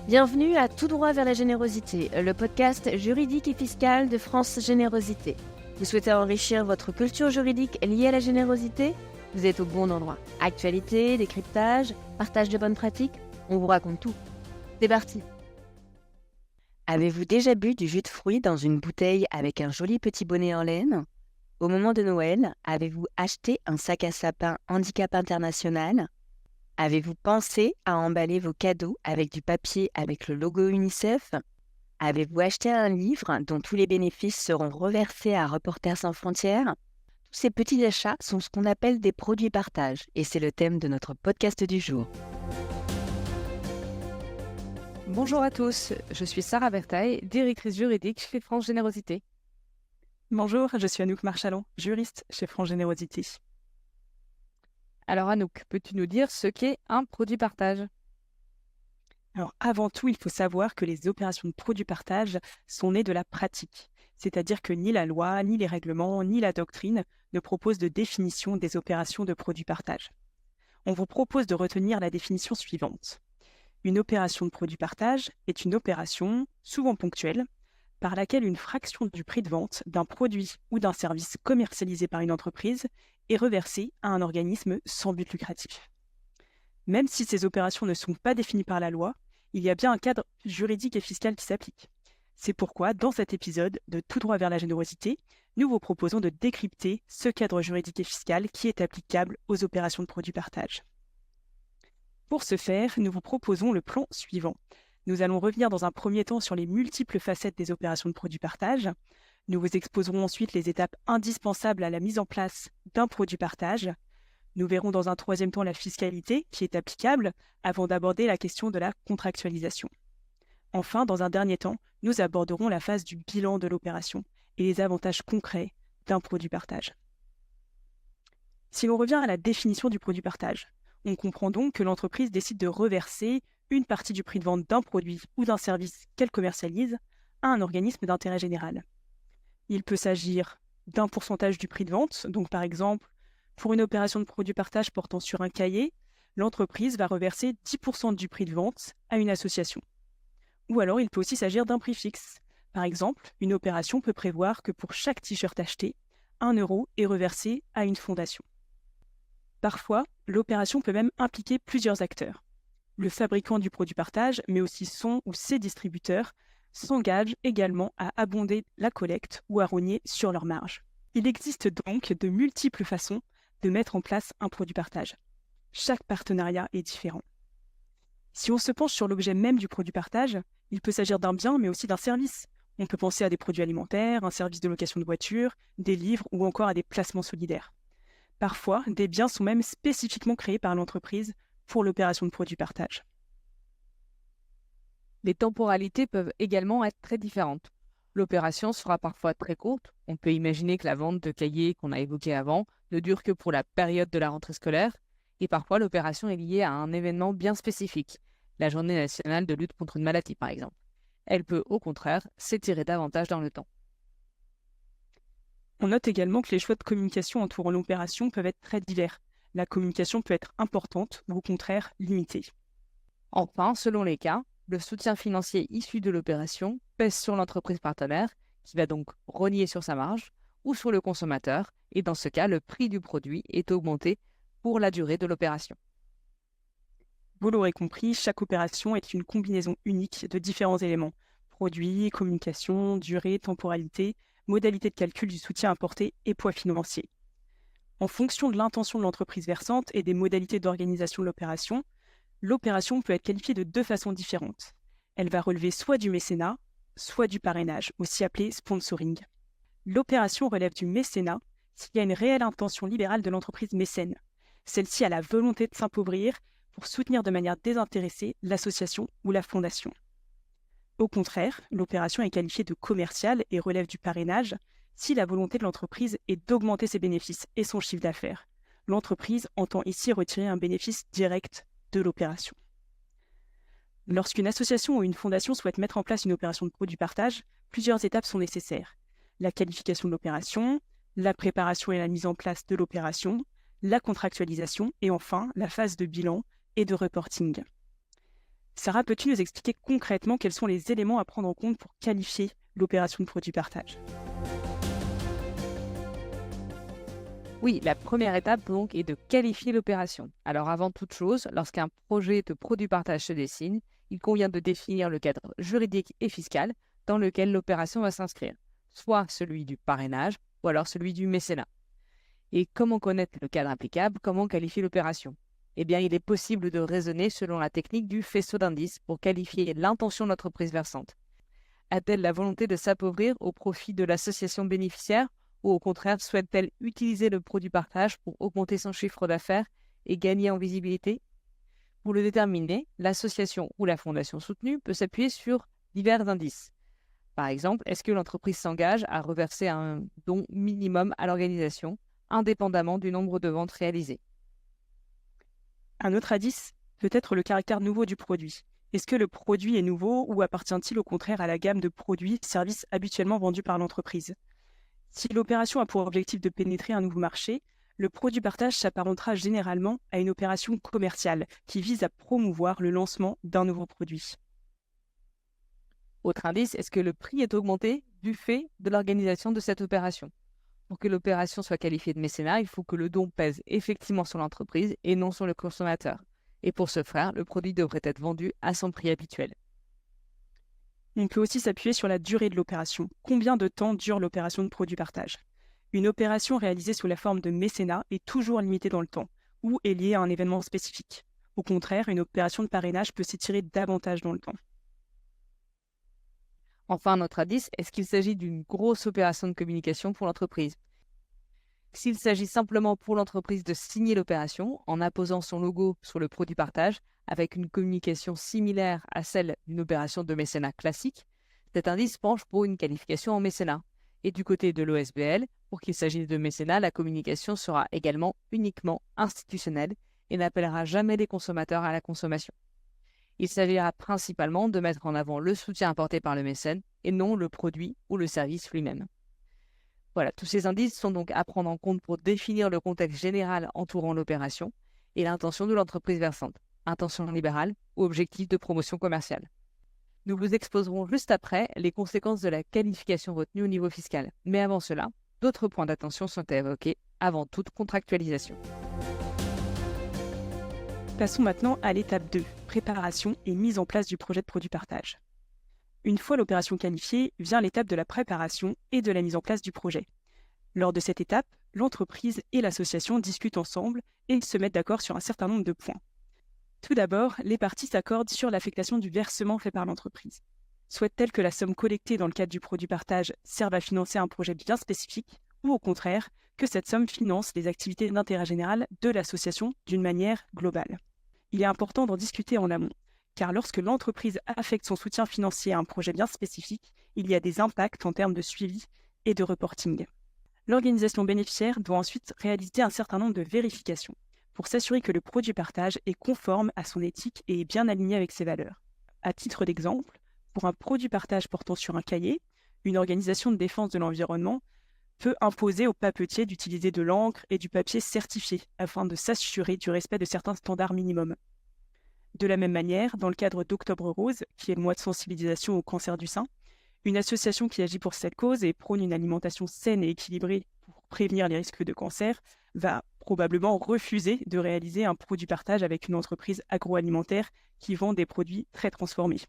Bienvenue à Tout droit vers la générosité, le podcast juridique et fiscal de France Générosité. Vous souhaitez enrichir votre culture juridique liée à la générosité ? Vous êtes au bon endroit. Actualité, décryptage, partage de bonnes pratiques, on vous raconte tout. C'est parti. Avez-vous déjà bu du jus de fruits dans une bouteille avec un joli petit bonnet en laine ? Au moment de Noël, avez-vous acheté un sac à sapin handicap international ? Avez-vous pensé à emballer vos cadeaux avec du papier avec le logo UNICEF ? Avez-vous acheté un livre dont tous les bénéfices seront reversés à Reporters sans frontières ? Tous ces petits achats sont ce qu'on appelle des produits partage et c'est le thème de notre podcast du jour. Bonjour à tous, je suis Sarah Bertaille, directrice juridique chez France Générosité. Bonjour, je suis Anouk Marchalon, juriste chez France Générosité. Alors Anouk, peux-tu nous dire ce qu'est un produit partage ? Alors avant tout, il faut savoir que les opérations de produit partage sont nées de la pratique. C'est-à-dire que ni la loi, ni les règlements, ni la doctrine ne proposent de définition des opérations de produit partage. On vous propose de retenir la définition suivante. Une opération de produit partage est une opération, souvent ponctuelle, par laquelle une fraction du prix de vente d'un produit ou d'un service commercialisé par une entreprise est reversée à un organisme sans but lucratif. Même si ces opérations ne sont pas définies par la loi, il y a bien un cadre juridique et fiscal qui s'applique. C'est pourquoi, dans cet épisode de Tout droit vers la générosité, nous vous proposons de décrypter ce cadre juridique et fiscal qui est applicable aux opérations de produit partage. Pour ce faire, nous vous proposons le plan suivant. Nous allons revenir dans un premier temps sur les multiples facettes des opérations de produit partage. Nous vous exposerons ensuite les étapes indispensables à la mise en place d'un produit partage. Nous verrons dans un troisième temps la fiscalité qui est applicable avant d'aborder la question de la contractualisation. Enfin, dans un dernier temps, nous aborderons la phase du bilan de l'opération et les avantages concrets d'un produit partage. Si l'on revient à la définition du produit partage, on comprend donc que l'entreprise décide de reverser une partie du prix de vente d'un produit ou d'un service qu'elle commercialise à un organisme d'intérêt général. Il peut s'agir d'un pourcentage du prix de vente, donc par exemple, pour une opération de produit partage portant sur un cahier, l'entreprise va reverser 10% du prix de vente à une association. Ou alors il peut aussi s'agir d'un prix fixe. Par exemple, une opération peut prévoir que pour chaque t-shirt acheté, 1 € est reversé à une fondation. Parfois, l'opération peut même impliquer plusieurs acteurs. Le fabricant du produit partage, mais aussi son ou ses distributeurs, s'engagent également à abonder la collecte ou à rogner sur leur marge. Il existe donc de multiples façons de mettre en place un produit partage. Chaque partenariat est différent. Si on se penche sur l'objet même du produit partage, il peut s'agir d'un bien mais aussi d'un service. On peut penser à des produits alimentaires, un service de location de voiture, des livres ou encore à des placements solidaires. Parfois, des biens sont même spécifiquement créés par l'entreprise pour l'opération de produit partage. Les temporalités peuvent également être très différentes. L'opération sera parfois très courte. On peut imaginer que la vente de cahiers qu'on a évoquée avant ne dure que pour la période de la rentrée scolaire. Et parfois, l'opération est liée à un événement bien spécifique, la journée nationale de lutte contre une maladie par exemple. Elle peut au contraire s'étirer davantage dans le temps. On note également que les choix de communication entourant l'opération peuvent être très divers. La communication peut être importante ou au contraire limitée. Enfin, selon les cas, le soutien financier issu de l'opération pèse sur l'entreprise partenaire, qui va donc rogner sur sa marge, ou sur le consommateur, et dans ce cas, le prix du produit est augmenté pour la durée de l'opération. Vous l'aurez compris, chaque opération est une combinaison unique de différents éléments. Produits, communication, durée, temporalité, modalité de calcul du soutien apporté et poids financier. En fonction de l'intention de l'entreprise versante et des modalités d'organisation de l'opération peut être qualifiée de deux façons différentes. Elle va relever soit du mécénat, soit du parrainage, aussi appelé sponsoring. L'opération relève du mécénat s'il y a une réelle intention libérale de l'entreprise mécène. Celle-ci a la volonté de s'appauvrir pour soutenir de manière désintéressée l'association ou la fondation. Au contraire, l'opération est qualifiée de commerciale et relève du parrainage si la volonté de l'entreprise est d'augmenter ses bénéfices et son chiffre d'affaires. L'entreprise entend ici retirer un bénéfice direct de l'opération. Lorsqu'une association ou une fondation souhaite mettre en place une opération de produit partage, plusieurs étapes sont nécessaires. La qualification de l'opération, la préparation et la mise en place de l'opération, la contractualisation et enfin la phase de bilan et de reporting. Sarah, peux-tu nous expliquer concrètement quels sont les éléments à prendre en compte pour qualifier l'opération de produit partage? Oui, la première étape donc est de qualifier l'opération. Alors avant toute chose, lorsqu'un projet de produit partage se dessine, il convient de définir le cadre juridique et fiscal dans lequel l'opération va s'inscrire, soit celui du parrainage ou alors celui du mécénat. Et comment connaître le cadre applicable? Comment qualifier l'opération? Eh bien, il est possible de raisonner selon la technique du faisceau d'indices pour qualifier l'intention de l'entreprise versante. A-t-elle la volonté de s'appauvrir au profit de l'association bénéficiaire ou au contraire souhaite-t-elle utiliser le produit partage pour augmenter son chiffre d'affaires et gagner en visibilité? Pour le déterminer, l'association ou la fondation soutenue peut s'appuyer sur divers indices. Par exemple, est-ce que l'entreprise s'engage à reverser un don minimum à l'organisation, indépendamment du nombre de ventes réalisées? Un autre indice peut être le caractère nouveau du produit. Est-ce que le produit est nouveau ou appartient-il au contraire à la gamme de produits et services habituellement vendus par l'entreprise? Si l'opération a pour objectif de pénétrer un nouveau marché, le produit partage s'apparentera généralement à une opération commerciale qui vise à promouvoir le lancement d'un nouveau produit. Autre indice, est-ce que le prix est augmenté du fait de l'organisation de cette opération? Pour que l'opération soit qualifiée de mécénat, il faut que le don pèse effectivement sur l'entreprise et non sur le consommateur. Et pour ce faire, le produit devrait être vendu à son prix habituel. On peut aussi s'appuyer sur la durée de l'opération. Combien de temps dure l'opération de produit partage? Une opération réalisée sous la forme de mécénat est toujours limitée dans le temps ou est liée à un événement spécifique. Au contraire, une opération de parrainage peut s'étirer davantage dans le temps. Enfin, notre indice, est-ce qu'il s'agit d'une grosse opération de communication pour l'entreprise? S'il s'agit simplement pour l'entreprise de signer l'opération en apposant son logo sur le produit partage avec une communication similaire à celle d'une opération de mécénat classique, cet indice penche pour une qualification en mécénat. Et du côté de l'OSBL, pour qu'il s'agisse de mécénat, la communication sera également uniquement institutionnelle et n'appellera jamais les consommateurs à la consommation. Il s'agira principalement de mettre en avant le soutien apporté par le mécène et non le produit ou le service lui-même. Voilà, tous ces indices sont donc à prendre en compte pour définir le contexte général entourant l'opération et l'intention de l'entreprise versante, intention libérale ou objectif de promotion commerciale. Nous vous exposerons juste après les conséquences de la qualification retenue au niveau fiscal. Mais avant cela, d'autres points d'attention sont à évoquer avant toute contractualisation. Passons maintenant à l'étape 2, préparation et mise en place du projet de produit partage. Une fois l'opération qualifiée, vient l'étape de la préparation et de la mise en place du projet. Lors de cette étape, l'entreprise et l'association discutent ensemble et se mettent d'accord sur un certain nombre de points. Tout d'abord, les parties s'accordent sur l'affectation du versement fait par l'entreprise. Souhaite-t-elle que la somme collectée dans le cadre du produit partage serve à financer un projet bien spécifique ou au contraire, que cette somme finance les activités d'intérêt général de l'association d'une manière globale? Il est important d'en discuter en amont, car lorsque l'entreprise affecte son soutien financier à un projet bien spécifique, il y a des impacts en termes de suivi et de reporting. L'organisation bénéficiaire doit ensuite réaliser un certain nombre de vérifications pour s'assurer que le produit partage est conforme à son éthique et est bien aligné avec ses valeurs. À titre d'exemple, pour un produit partage portant sur un cahier, une organisation de défense de l'environnement peut imposer aux papetiers d'utiliser de l'encre et du papier certifié afin de s'assurer du respect de certains standards minimums. De la même manière, dans le cadre d'Octobre Rose, qui est le mois de sensibilisation au cancer du sein, une association qui agit pour cette cause et prône une alimentation saine et équilibrée pour prévenir les risques de cancer va probablement refuser de réaliser un produit partage avec une entreprise agroalimentaire qui vend des produits très transformés.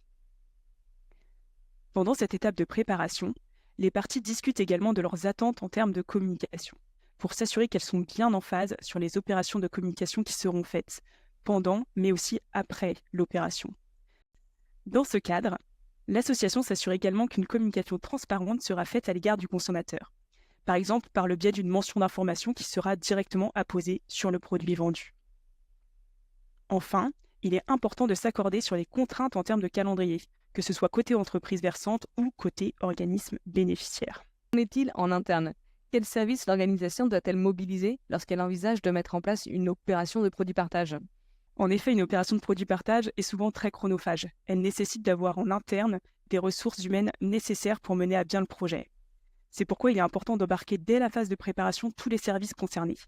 Pendant cette étape de préparation, les parties discutent également de leurs attentes en termes de communication, pour s'assurer qu'elles sont bien en phase sur les opérations de communication qui seront faites pendant, mais aussi après l'opération. Dans ce cadre, l'association s'assure également qu'une communication transparente sera faite à l'égard du consommateur, par exemple par le biais d'une mention d'information qui sera directement apposée sur le produit vendu. Enfin, il est important de s'accorder sur les contraintes en termes de calendrier, que ce soit côté entreprise versante ou côté organisme bénéficiaire. Qu'en est-il en interne? Quel service l'organisation doit-elle mobiliser lorsqu'elle envisage de mettre en place une opération de produit partage? En effet, une opération de produit partage est souvent très chronophage. Elle nécessite d'avoir en interne des ressources humaines nécessaires pour mener à bien le projet. C'est pourquoi il est important d'embarquer dès la phase de préparation tous les services concernés.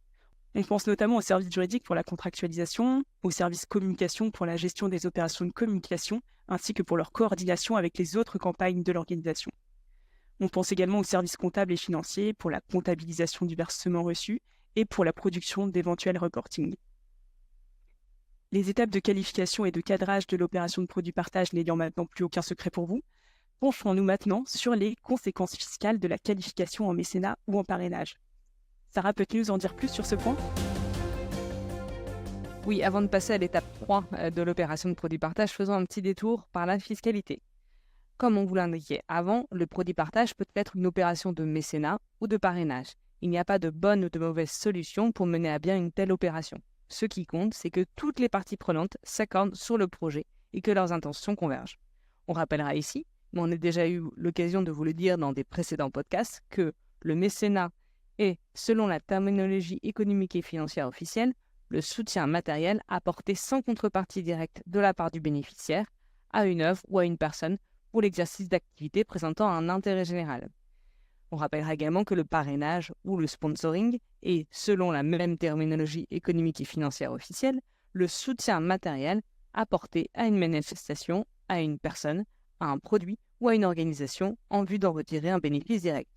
On pense notamment au service juridique pour la contractualisation, au service communication pour la gestion des opérations de communication, ainsi que pour leur coordination avec les autres campagnes de l'organisation. On pense également au service comptable et financier pour la comptabilisation du versement reçu et pour la production d'éventuels reporting. Les étapes de qualification et de cadrage de l'opération de produit partage n'ayant maintenant plus aucun secret pour vous, penchons-nous maintenant sur les conséquences fiscales de la qualification en mécénat ou en parrainage. Sarah, peux-tu nous en dire plus sur ce point ? Oui, avant de passer à l'étape 3 de l'opération de produit partage, faisons un petit détour par la fiscalité. Comme on vous l'indiquait avant, le produit partage peut être une opération de mécénat ou de parrainage. Il n'y a pas de bonne ou de mauvaise solution pour mener à bien une telle opération. Ce qui compte, c'est que toutes les parties prenantes s'accordent sur le projet et que leurs intentions convergent. On rappellera ici, mais on a déjà eu l'occasion de vous le dire dans des précédents podcasts, que le mécénat est, selon la terminologie économique et financière officielle, le soutien matériel apporté sans contrepartie directe de la part du bénéficiaire à une œuvre ou à une personne pour l'exercice d'activités présentant un intérêt général. On rappellera également que le parrainage ou le sponsoring est, selon la même terminologie économique et financière officielle, le soutien matériel apporté à une manifestation, à une personne, à un produit ou à une organisation en vue d'en retirer un bénéfice direct.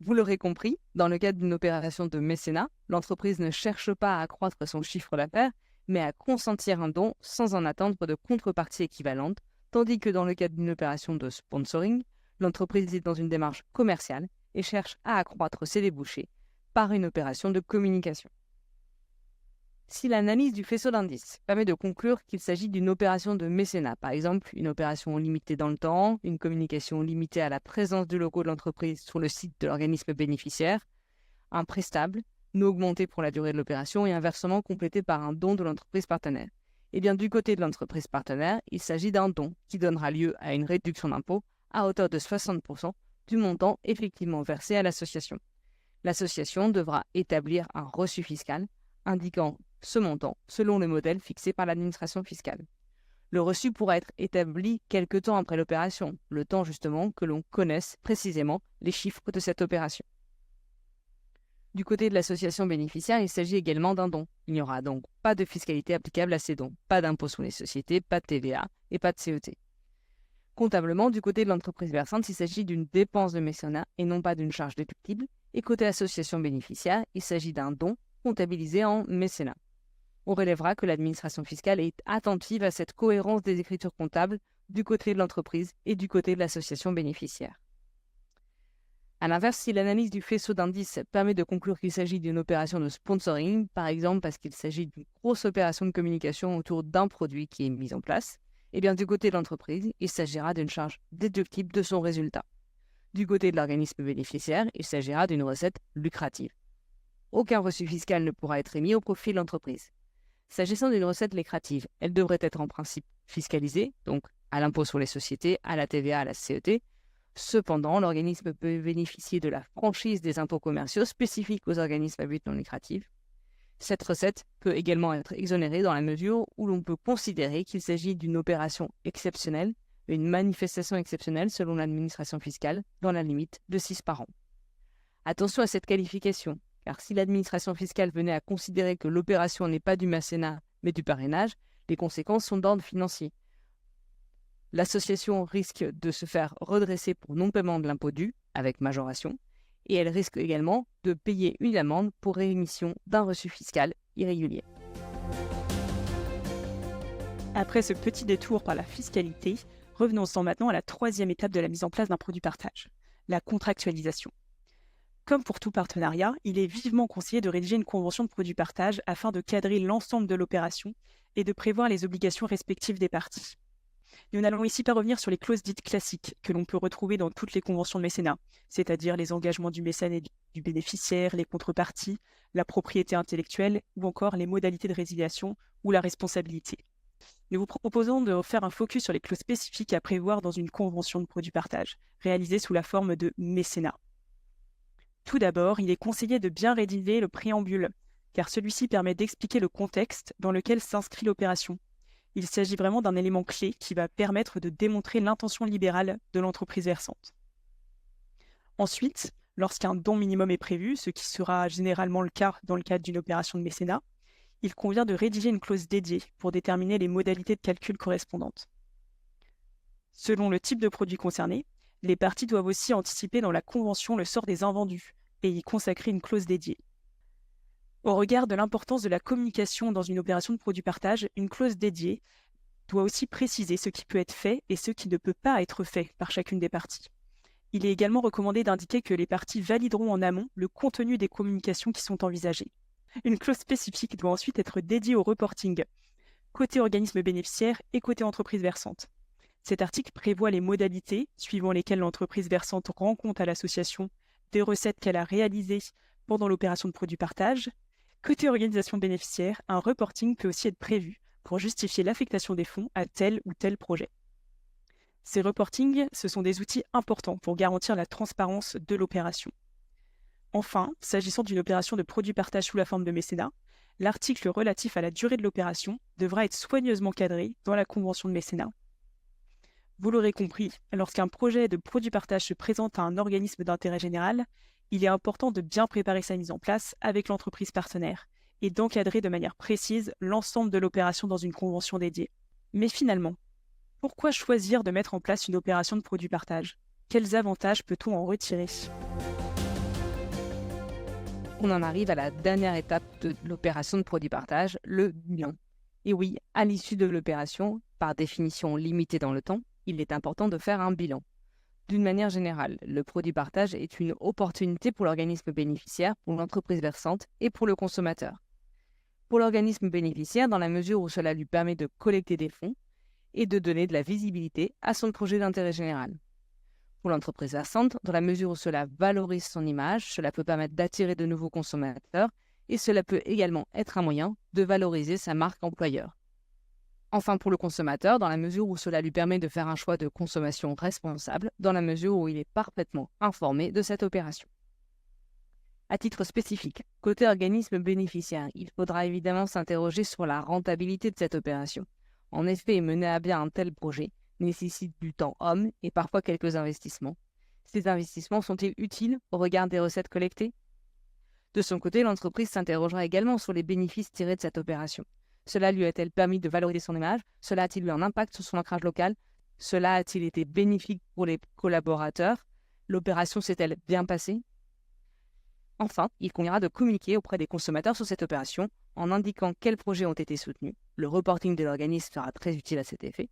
Vous l'aurez compris, dans le cadre d'une opération de mécénat, l'entreprise ne cherche pas à accroître son chiffre d'affaires, mais à consentir un don sans en attendre de contrepartie équivalente, tandis que dans le cadre d'une opération de sponsoring, l'entreprise est dans une démarche commerciale et cherche à accroître ses débouchés par une opération de communication. Si l'analyse du faisceau d'indices permet de conclure qu'il s'agit d'une opération de mécénat, par exemple une opération limitée dans le temps, une communication limitée à la présence du logo de l'entreprise sur le site de l'organisme bénéficiaire, un prêt stable, non augmenté pour la durée de l'opération et un versement complété par un don de l'entreprise partenaire. Et bien du côté de l'entreprise partenaire, il s'agit d'un don qui donnera lieu à une réduction d'impôt à hauteur de 60% du montant effectivement versé à l'association. L'association devra établir un reçu fiscal indiquant ce montant selon le modèle fixé par l'administration fiscale. Le reçu pourra être établi quelque temps après l'opération, le temps justement que l'on connaisse précisément les chiffres de cette opération. Du côté de l'association bénéficiaire, il s'agit également d'un don. Il n'y aura donc pas de fiscalité applicable à ces dons, pas d'impôt sur les sociétés, pas de TVA et pas de CET. Comptablement, du côté de l'entreprise versante, il s'agit d'une dépense de mécénat et non pas d'une charge déductible. Et côté association bénéficiaire, il s'agit d'un don comptabilisé en mécénat. On relèvera que l'administration fiscale est attentive à cette cohérence des écritures comptables du côté de l'entreprise et du côté de l'association bénéficiaire. A l'inverse, si l'analyse du faisceau d'indices permet de conclure qu'il s'agit d'une opération de sponsoring, par exemple parce qu'il s'agit d'une grosse opération de communication autour d'un produit qui est mis en place, et bien du côté de l'entreprise, il s'agira d'une charge déductible de son résultat. Du côté de l'organisme bénéficiaire, il s'agira d'une recette lucrative. Aucun reçu fiscal ne pourra être émis au profit de l'entreprise. S'agissant d'une recette lucrative, elle devrait être en principe fiscalisée, donc à l'impôt sur les sociétés, à la TVA, à la CET. Cependant, l'organisme peut bénéficier de la franchise des impôts commerciaux spécifiques aux organismes à but non lucratif. Cette recette peut également être exonérée dans la mesure où l'on peut considérer qu'il s'agit d'une opération exceptionnelle, une manifestation exceptionnelle selon l'administration fiscale, dans la limite de 6 par an. Attention à cette qualification, car si l'administration fiscale venait à considérer que l'opération n'est pas du mécénat mais du parrainage, les conséquences sont d'ordre financier. L'association risque de se faire redresser pour non-paiement de l'impôt dû, avec majoration, et elle risque également de payer une amende pour réémission d'un reçu fiscal irrégulier. Après ce petit détour par la fiscalité, revenons-en maintenant à la troisième étape de la mise en place d'un produit partage, la contractualisation. Comme pour tout partenariat, il est vivement conseillé de rédiger une convention de produit partage afin de cadrer l'ensemble de l'opération et de prévoir les obligations respectives des parties. Nous n'allons ici pas revenir sur les clauses dites classiques que l'on peut retrouver dans toutes les conventions de mécénat, c'est-à-dire les engagements du mécène et du bénéficiaire, les contreparties, la propriété intellectuelle ou encore les modalités de résiliation ou la responsabilité. Nous vous proposons de faire un focus sur les clauses spécifiques à prévoir dans une convention de produit partage, réalisée sous la forme de mécénat. Tout d'abord, il est conseillé de bien rédiger le préambule, car celui-ci permet d'expliquer le contexte dans lequel s'inscrit l'opération. Il s'agit vraiment d'un élément clé qui va permettre de démontrer l'intention libérale de l'entreprise versante. Ensuite, Lorsqu'un don minimum est prévu, ce qui sera généralement le cas dans le cadre d'une opération de mécénat, il convient de rédiger une clause dédiée pour déterminer les modalités de calcul correspondantes. Selon le type de produit concerné, les parties doivent aussi anticiper dans la convention le sort des invendus et y consacrer une clause dédiée. Au regard de l'importance de la communication dans une opération de produit partage, une clause dédiée doit aussi préciser ce qui peut être fait et ce qui ne peut pas être fait par chacune des parties. Il est également recommandé d'indiquer que les parties valideront en amont le contenu des communications qui sont envisagées. Une clause spécifique doit ensuite être dédiée au reporting, côté organisme bénéficiaire et côté entreprise versante. Cet article prévoit les modalités suivant lesquelles l'entreprise versante rend compte à l'association des recettes qu'elle a réalisées pendant l'opération de produit partage. Côté organisation bénéficiaire, un reporting peut aussi être prévu pour justifier l'affectation des fonds à tel ou tel projet. Ces reportings, ce sont des outils importants pour garantir la transparence de l'opération. Enfin, s'agissant d'une opération de produit partage sous la forme de mécénat, l'article relatif à la durée de l'opération devra être soigneusement cadré dans la convention de mécénat. Vous l'aurez compris, lorsqu'un projet de produit partage se présente à un organisme d'intérêt général, il est important de bien préparer sa mise en place avec l'entreprise partenaire et d'encadrer de manière précise l'ensemble de l'opération dans une convention dédiée. Mais finalement, pourquoi choisir de mettre en place une opération de produit partage? Quels avantages peut-on en retirer? On en arrive à la dernière étape de l'opération de produit partage, le bilan. Et oui, à l'issue de l'opération, par définition limitée dans le temps, il est important de faire un bilan. D'une manière générale, le produit partage est une opportunité pour l'organisme bénéficiaire, pour l'entreprise versante et pour le consommateur. Pour l'organisme bénéficiaire, dans la mesure où cela lui permet de collecter des fonds et de donner de la visibilité à son projet d'intérêt général. Pour l'entreprise versante, dans la mesure où cela valorise son image, cela peut permettre d'attirer de nouveaux consommateurs et cela peut également être un moyen de valoriser sa marque employeur. Enfin, pour le consommateur, dans la mesure où cela lui permet de faire un choix de consommation responsable, dans la mesure où il est parfaitement informé de cette opération. À titre spécifique, côté organisme bénéficiaire, il faudra évidemment s'interroger sur la rentabilité de cette opération. En effet, mener à bien un tel projet nécessite du temps homme et parfois quelques investissements. Ces investissements sont-ils utiles au regard des recettes collectées? De son côté, l'entreprise s'interrogera également sur les bénéfices tirés de cette opération. Cela lui a-t-elle permis de valoriser son image? Cela a-t-il eu un impact sur son ancrage local? Cela a-t-il été bénéfique pour les collaborateurs? L'opération s'est-elle bien passée? Enfin, il conviendra de communiquer auprès des consommateurs sur cette opération en indiquant quels projets ont été soutenus. Le reporting de l'organisme sera très utile à cet effet.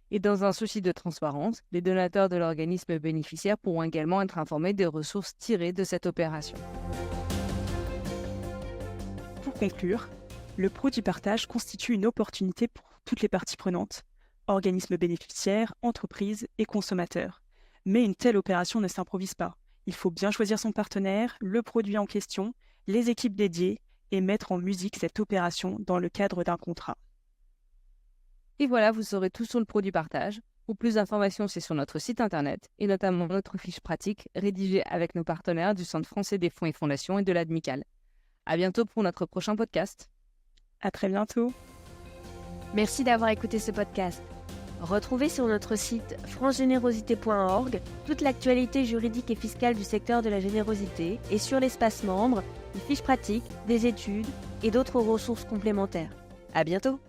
Et dans un souci de transparence, les donateurs de l'organisme bénéficiaire pourront également être informés des ressources tirées de cette opération. Pour conclure, le produit partage constitue une opportunité pour toutes les parties prenantes, organismes bénéficiaires, entreprises et consommateurs. Mais une telle opération ne s'improvise pas. Il faut bien choisir son partenaire, le produit en question, les équipes dédiées et mettre en musique cette opération dans le cadre d'un contrat. Et voilà, vous saurez tout sur le produit partage. Pour plus d'informations, c'est sur notre site internet et notamment notre fiche pratique rédigée avec nos partenaires du Centre français des fonds et fondations et de l'ADMICAL. À bientôt pour notre prochain podcast. À très bientôt. Merci d'avoir écouté ce podcast. Retrouvez sur notre site francegénérosité.org toute l'actualité juridique et fiscale du secteur de la générosité et sur l'espace membre, des fiches pratiques, des études et d'autres ressources complémentaires. À bientôt!